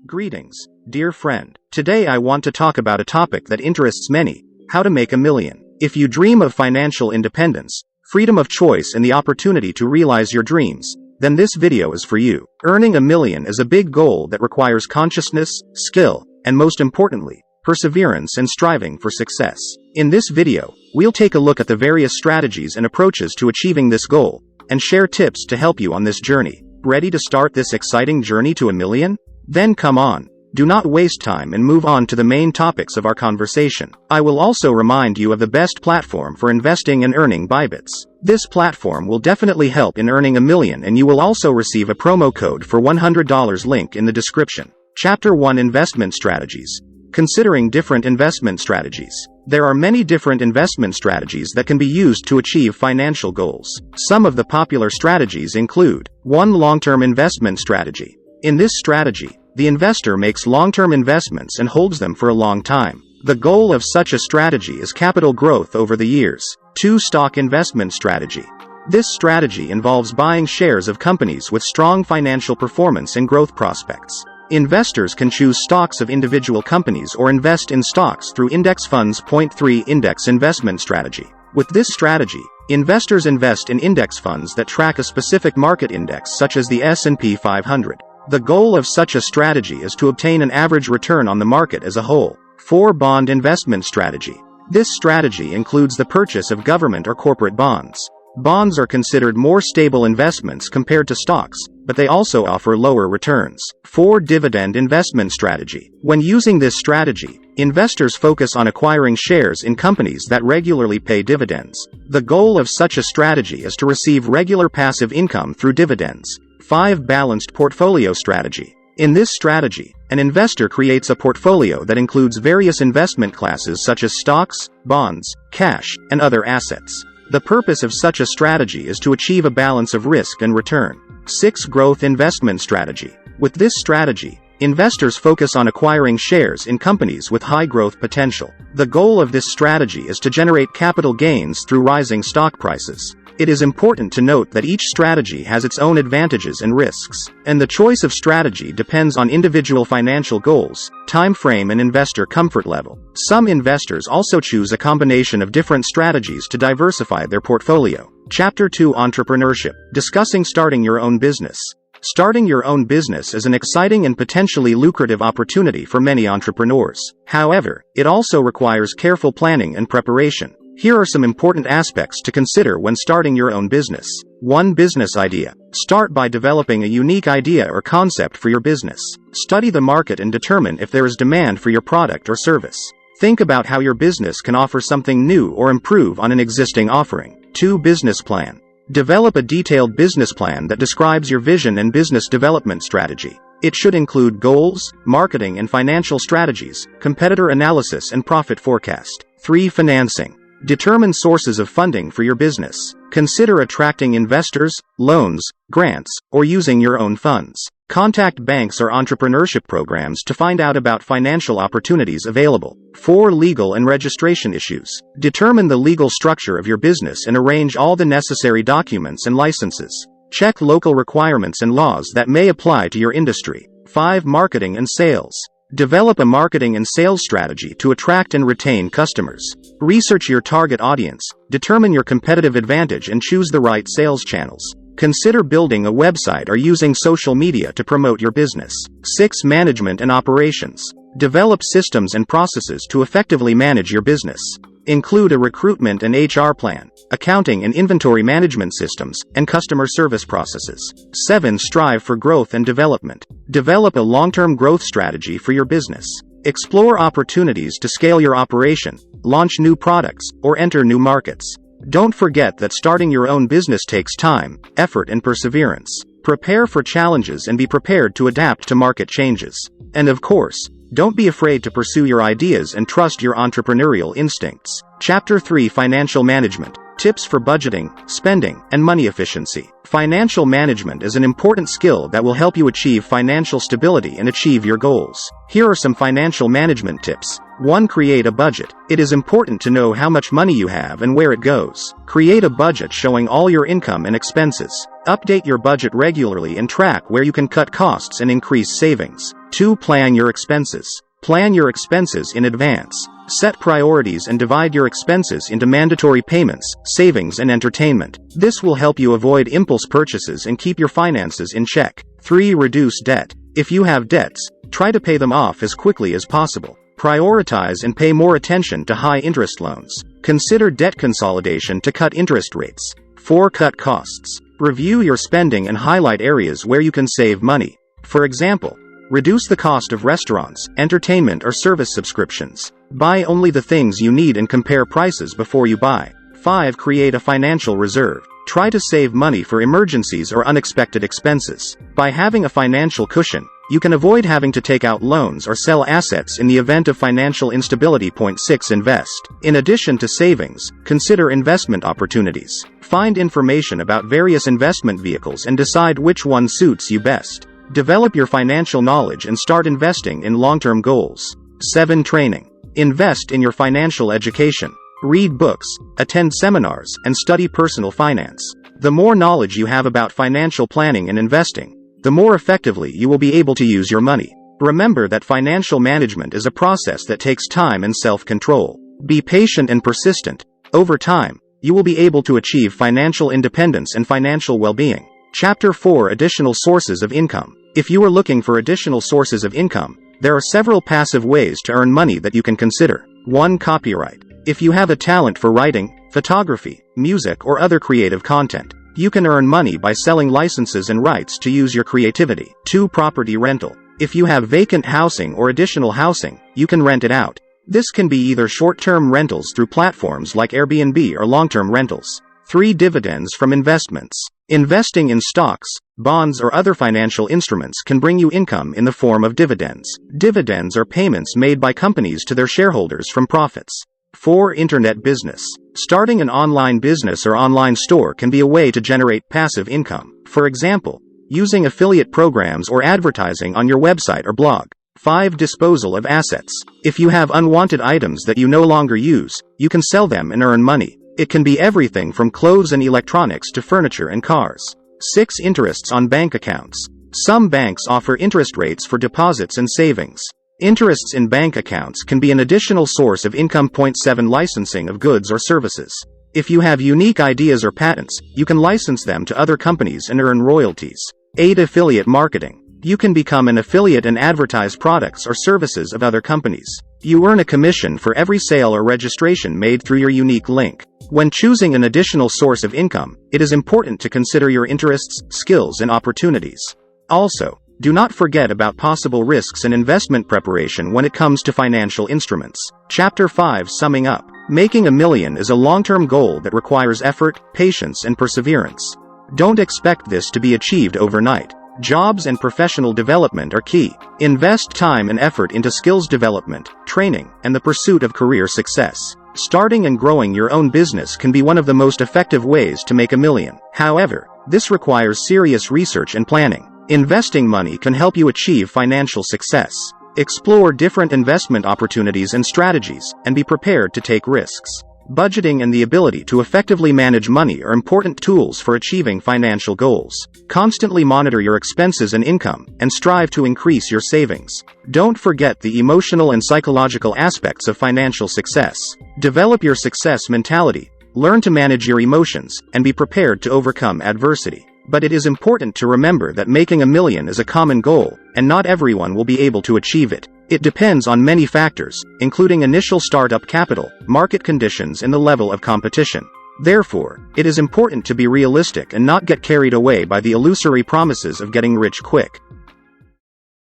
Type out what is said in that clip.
Greetings, dear friend. Today I want to talk about a topic that interests many: how to make a million. If you dream of financial independence, freedom of choice, and the opportunity to realize your dreams, then this video is for you. Earning a million is a big goal that requires consciousness, skill, and most importantly, perseverance and striving for success. In this video, we'll take a look at the various strategies and approaches to achieving this goal, and share tips to help you on this journey. Ready to start this exciting journey to a million? Then come on. Do not waste time and move on to the main topics of our conversation. I will also remind you of the best platform for investing and earning Bybits. This platform will definitely help in earning a million, and you will also receive a promo code for $100 link in the description. Chapter 1: Investment Strategies. Considering different investment strategies. There are many different investment strategies that can be used to achieve financial goals. Some of the popular strategies include: 1. Long-term investment strategy. In this strategy, the investor makes long-term investments and holds them for a long time. The goal of such a strategy is capital growth over the years. 2. Stock investment strategy. This strategy involves buying shares of companies with strong financial performance and growth prospects. Investors can choose stocks of individual companies or invest in stocks through index funds. 3. Index investment strategy. With this strategy, investors invest in index funds that track a specific market index such as the S&P 500. The goal of such a strategy is to obtain an average return on the market as a whole. 4. Bond investment strategy. This strategy includes the purchase of government or corporate bonds. Bonds are considered more stable investments compared to stocks, but they also offer lower returns. 4. Dividend investment strategy. When using this strategy, investors focus on acquiring shares in companies that regularly pay dividends. The goal of such a strategy is to receive regular passive income through dividends. 5. Balanced portfolio strategy. In this strategy, an investor creates a portfolio that includes various investment classes such as stocks, bonds, cash, and other assets. The purpose of such a strategy is to achieve a balance of risk and return. 6. Growth investment strategy. With this strategy, investors focus on acquiring shares in companies with high growth potential. The goal of this strategy is to generate capital gains through rising stock prices. It is important to note that each strategy has its own advantages and risks, and the choice of strategy depends on individual financial goals, time frame, and investor comfort level. Some investors also choose a combination of different strategies to diversify their portfolio. Chapter 2: Entrepreneurship. Discussing starting your own business. Starting your own business is an exciting and potentially lucrative opportunity for many entrepreneurs. However, it also requires careful planning and preparation. Here are some important aspects to consider when starting your own business. 1. Business idea. Start by developing a unique idea or concept for your business. Study the market and determine if there is demand for your product or service. Think about how your business can offer something new or improve on an existing offering. 2. Business plan. Develop a detailed business plan that describes your vision and business development strategy. It should include goals, marketing and financial strategies, competitor analysis, and profit forecast. 3. Financing. Determine sources of funding for your business. Consider attracting investors, loans, grants, or using your own funds. Contact banks or entrepreneurship programs to find out about financial opportunities available. 4. Legal and registration issues. Determine the legal structure of your business and arrange all the necessary documents and licenses. Check local requirements and laws that may apply to your industry. 5. Marketing and sales. Develop a marketing and sales strategy to attract and retain customers. Research your target audience, determine your competitive advantage, and choose the right sales channels. Consider building a website or using social media to promote your business. 6. Management and operations. Develop systems and processes to effectively manage your business. Include a recruitment and HR plan, accounting and inventory management systems, and customer service processes. 7. Strive for growth and development. Develop a long-term growth strategy for your business. Explore opportunities to scale your operation, launch new products, or enter new markets. Don't forget that starting your own business takes time, effort, and perseverance. Prepare for challenges and be prepared to adapt to market changes. And of course, don't be afraid to pursue your ideas and trust your entrepreneurial instincts. Chapter 3: Financial management. tips for budgeting, spending, and money efficiency. Financial management is an important skill that will help you achieve financial stability and achieve your goals. Here are some financial management tips. 1. Create a budget. It is important to know how much money you have and where it goes. Create a budget showing all your income and expenses. Update your budget regularly and track where you can cut costs and increase savings. 2. Plan your expenses. Plan your expenses in advance. Set priorities and divide your expenses into mandatory payments, savings, and entertainment. This will help you avoid impulse purchases and keep your finances in check. 3. Reduce debt. If you have debts, try to pay them off as quickly as possible. Prioritize and pay more attention to high-interest loans. Consider debt consolidation to cut interest rates. 4. Cut costs. Review your spending and highlight areas where you can save money. For example, reduce the cost of restaurants, entertainment, or service subscriptions. Buy only the things you need and compare prices before you buy. 5. Create a financial reserve. Try to save money for emergencies or unexpected expenses. By having a financial cushion, you can avoid having to take out loans or sell assets in the event of financial instability. 6. Invest. In addition to savings, consider investment opportunities. Find information about various investment vehicles and decide which one suits you best. Develop your financial knowledge and start investing in long-term goals. 7. Training. Invest in your financial education. Read books, attend seminars, and study personal finance. The more knowledge you have about financial planning and investing, the more effectively you will be able to use your money. Remember that financial management is a process that takes time and self-control. Be patient and persistent. Over time, you will be able to achieve financial independence and financial well-being. Chapter 4. Additional sources of income. If you are looking for additional sources of income, there are several passive ways to earn money that you can consider. 1. Copyright. If you have a talent for writing, photography, music, or other creative content, you can earn money by selling licenses and rights to use your creativity. 2. Property rental. If you have vacant housing or additional housing, you can rent it out. This can be either short-term rentals through platforms like Airbnb or long-term rentals. 3. Dividends from investments. Investing in stocks, bonds, or other financial instruments can bring you income in the form of dividends. Dividends are payments made by companies to their shareholders from profits. 4. Internet business. Starting an online business or online store can be a way to generate passive income. For example, using affiliate programs or advertising on your website or blog. 5. Disposal of assets. If you have unwanted items that you no longer use, you can sell them and earn money. It can be everything from clothes and electronics to furniture and cars. 6. Interests on bank accounts. Some banks offer interest rates for deposits and savings. Interests in bank accounts can be an additional source of income. 7. Licensing of goods or services. If you have unique ideas or patents, you can license them to other companies and earn royalties. 8. Affiliate marketing. You can become an affiliate and advertise products or services of other companies. You earn a commission for every sale or registration made through your unique link. When choosing an additional source of income, it is important to consider your interests, skills, and opportunities. Also, do not forget about possible risks and investment preparation when it comes to financial instruments. Chapter 5. Summing up. Making a million is a long-term goal that requires effort, patience, and perseverance. Don't expect this to be achieved overnight. Jobs and professional development are key. Invest time and effort into skills development, training, and the pursuit of career success. Starting and growing your own business can be one of the most effective ways to make a million. However, this requires serious research and planning. Investing money can help you achieve financial success. Explore different investment opportunities and strategies, and be prepared to take risks. Budgeting and the ability to effectively manage money are important tools for achieving financial goals. Constantly monitor your expenses and income, and strive to increase your savings. Don't forget the emotional and psychological aspects of financial success. Develop your success mentality, learn to manage your emotions, and be prepared to overcome adversity. But it is important to remember that making a million is a common goal, and not everyone will be able to achieve it. It depends on many factors, including initial startup capital, market conditions, and the level of competition. Therefore, it is important to be realistic and not get carried away by the illusory promises of getting rich quick.